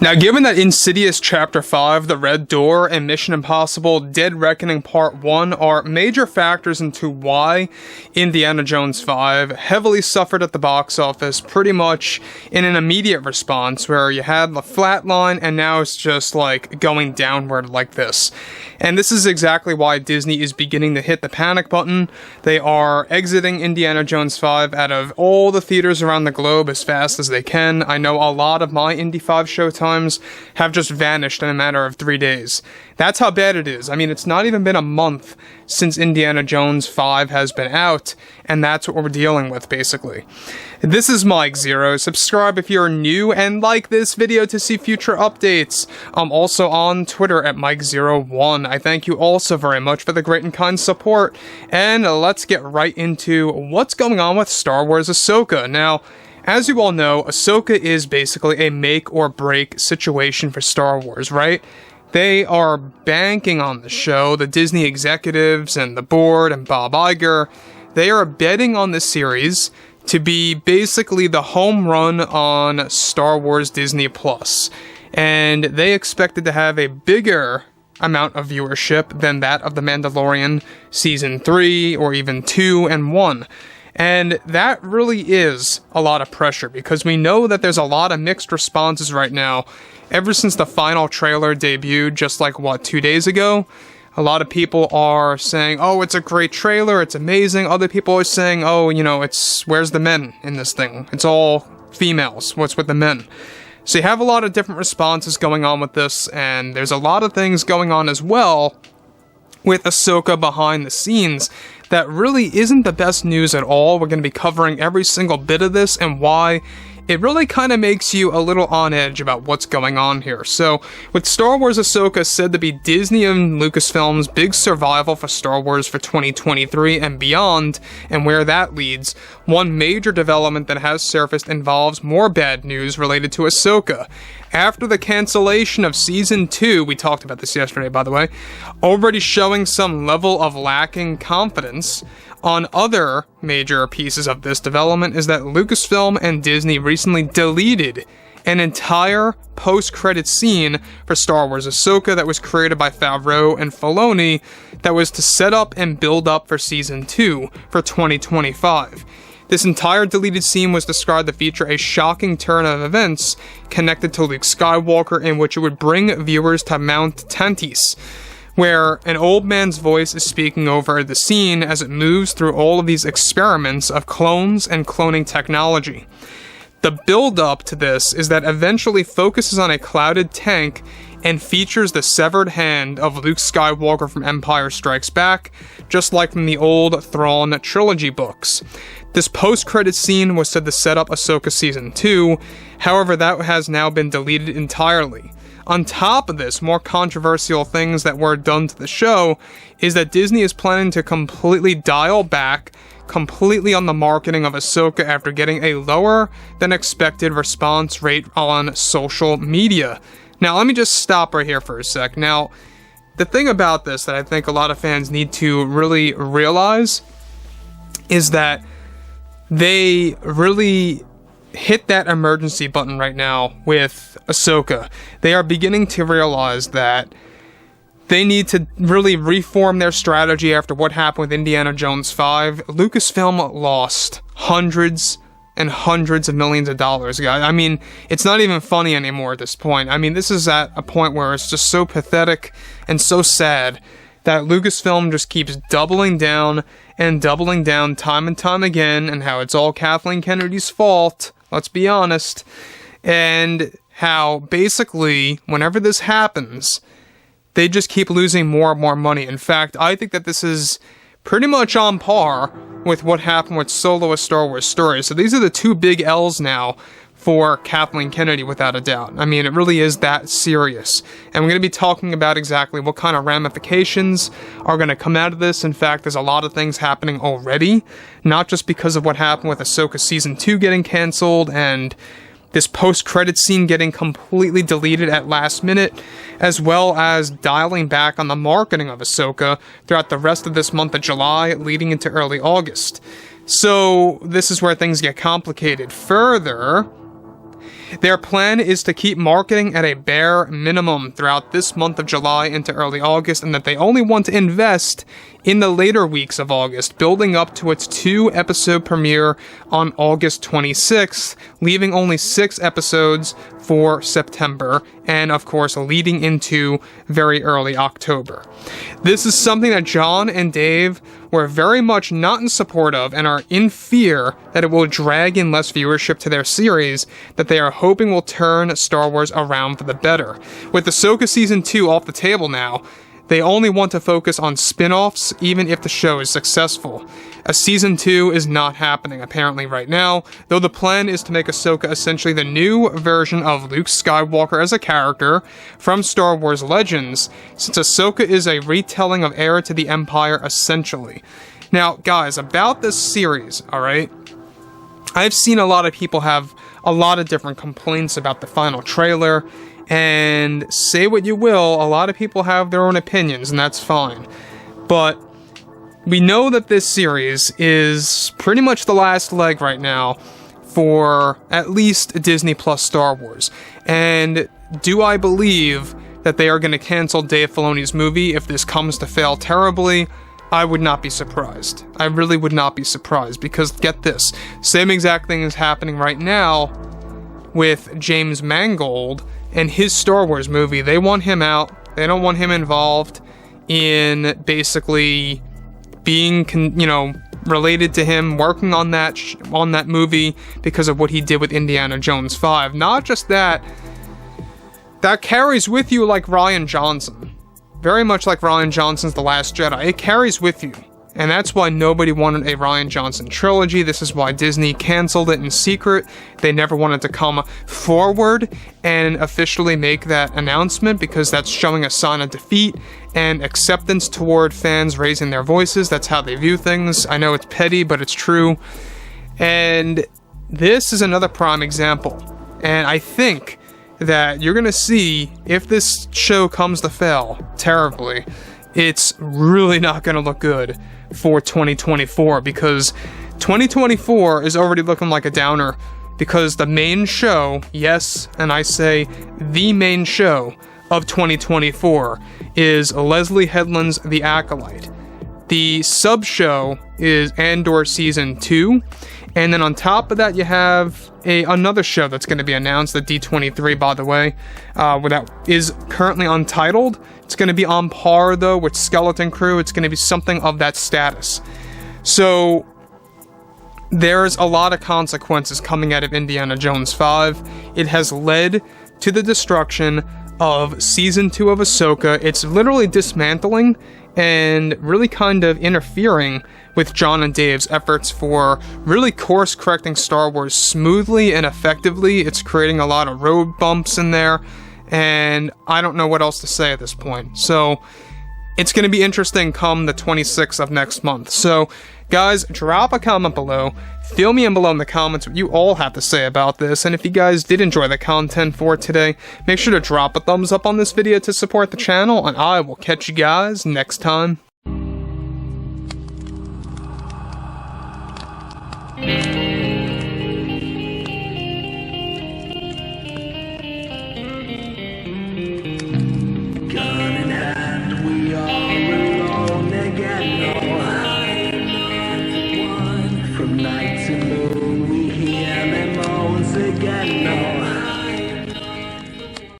Now, given that Insidious Chapter 5, The Red Door, and Mission Impossible Dead Reckoning Part 1 are major factors into why Indiana Jones 5 heavily suffered at the box office, pretty much in an immediate response, where you had the flat line and now it's just like going downward like this. And this is exactly why Disney is beginning to hit the panic button. They are exiting Indiana Jones 5 out of all the theaters around the globe as fast as they can. I know a lot of my Indy 5 showtimes have just vanished in a matter of 3 days. That's how bad it is. I mean, it's not even been a month since Indiana Jones 5 has been out, and that's what we're dealing with, basically. This is Mike Zero. Subscribe if you're new, and like this video to see future updates. I'm also on Twitter at Mike01. I thank you all so very much for the great and kind support, and let's get right into what's going on with Star Wars AHSOKA. Now, as you all know, AHSOKA is basically a make or break situation for Star Wars, right? They are banking on the show, the Disney executives and the board and Bob Iger. They are betting on this series to be basically the home run on Star Wars Disney Plus. And they expected to have a bigger amount of viewership than that of The Mandalorian Season 3 or even 2 and 1. And that really is a lot of pressure, because we know that there's a lot of mixed responses right now. Ever since the final trailer debuted just like, 2 days ago, a lot of people are saying, oh, it's a great trailer, it's amazing. Other people are saying, oh, where's the men in this thing? It's all females, what's with the men? So you have a lot of different responses going on with this, and there's a lot of things going on as well with AHSOKA behind the scenes that really isn't the best news at all. We're going to be covering every single bit of this and why it really kind of makes you a little on edge about what's going on here. So, with Star Wars AHSOKA said to be Disney and Lucasfilm's big survival for Star Wars for 2023 and beyond, and where that leads, one major development that has surfaced involves more bad news related to AHSOKA. After the cancellation of Season 2, we talked about this yesterday, by the way, already showing some level of lacking confidence on other major pieces of this development, is that Lucasfilm and Disney recently deleted an entire post-credit scene for Star Wars AHSOKA that was created by Favreau and Filoni that was to set up and build up for Season 2 for 2025. This entire deleted scene was described to feature a shocking turn of events connected to Luke Skywalker, in which it would bring viewers to Mount Tantiss, where an old man's voice is speaking over the scene as it moves through all of these experiments of clones and cloning technology. The build-up to this is that eventually focuses on a clouded tank and features the severed hand of Luke Skywalker from Empire Strikes Back, just like from the old Thrawn trilogy books. This post-credit scene was said to set up AHSOKA Season 2, however that has now been deleted entirely. On top of this, more controversial things that were done to the show is that Disney is planning to completely dial back completely on the marketing of AHSOKA after getting a lower than expected response rate on social media. Now, let me just stop right here for a sec. Now, the thing about this that I think a lot of fans need to really realize is that they really hit that emergency button right now with AHSOKA. They are beginning to realize that they need to really reform their strategy after what happened with Indiana Jones 5. Lucasfilm lost hundreds and hundreds of millions of dollars, guys. I mean, it's not even funny anymore at this point. I mean, this is at a point where it's just so pathetic and so sad that Lucasfilm just keeps doubling down time and time again, and how it's all Kathleen Kennedy's fault, let's be honest, and how basically, whenever this happens, they just keep losing more and more money. In fact, I think that this is pretty much on par with what happened with Solo: A Star Wars Story. So these are the two big L's now for Kathleen Kennedy, without a doubt. I mean, it really is that serious. And we're going to be talking about exactly what kind of ramifications are going to come out of this. In fact, there's a lot of things happening already, not just because of what happened with AHSOKA Season 2 getting canceled and this post-credit scene getting completely deleted at last minute, as well as dialing back on the marketing of AHSOKA throughout the rest of this month of July, leading into early August. So, this is where things get complicated. Further, Their plan is to keep marketing at a bare minimum throughout this month of July into early August, and that they only want to invest in the later weeks of August, building up to its 2-episode premiere on August 26th, leaving only 6 episodes for September, and of course leading into very early October. This is something that John and Dave were very much not in support of, and are in fear that it will drag in less viewership to their series that they are hoping will turn Star Wars around for the better. With AHSOKA Season 2 off the table now, they only want to focus on spin-offs, even if the show is successful. A Season 2 is not happening, apparently, right now, though the plan is to make Ahsoka essentially the new version of Luke Skywalker as a character from Star Wars Legends, since Ahsoka is a retelling of Heir to the Empire, essentially. Now, guys, about this series, alright? I've seen a lot of people have a lot of different complaints about the final trailer, and say what you will, a lot of people have their own opinions, and that's fine. But we know that this series is pretty much the last leg right now for at least Disney Plus Star Wars. And do I believe that they are going to cancel Dave Filoni's movie if this comes to fail terribly? I would not be surprised. I really would not be surprised, because get this, same exact thing is happening right now with James Mangold and his Star Wars movie. They want him out. They don't want him involved in basically being, related to him working on that movie because of what he did with Indiana Jones 5. Not just that, that carries with you like Rian Johnson. Very much like Rian Johnson's The Last Jedi. It carries with you. And that's why nobody wanted a Rian Johnson trilogy. This is why Disney canceled it in secret. They never wanted to come forward and officially make that announcement, because that's showing a sign of defeat and acceptance toward fans raising their voices. That's how they view things. I know it's petty, but it's true. And this is another prime example. And I think that you're going to see, if this show comes to fail terribly, it's really not going to look good for 2024, because 2024 is already looking like a downer, because the main show, yes, and I say the main show of 2024 is Leslie Headland's The Acolyte. The sub-show is Andor Season 2, and then on top of that you have another show that's going to be announced, the D23, by the way, that is currently untitled. It's going to be on par, though, with Skeleton Crew. It's going to be something of that status. So there's a lot of consequences coming out of Indiana Jones 5. It has led to the destruction of Season 2 of Ahsoka. It's literally dismantling and really kind of interfering with John and Dave's efforts for really course-correcting Star Wars smoothly and effectively. It's creating a lot of road bumps in there, and I don't know what else to say at this point. So it's going to be interesting come the 26th of next month. So guys, drop a comment below. Fill me in below in the comments what you all have to say about this, and if you guys did enjoy the content for today, make sure to drop a thumbs up on this video to support the channel, and I will catch you guys next time. Gun in hand, we are alone again. No hiding from night to moon. We hear them moans again. No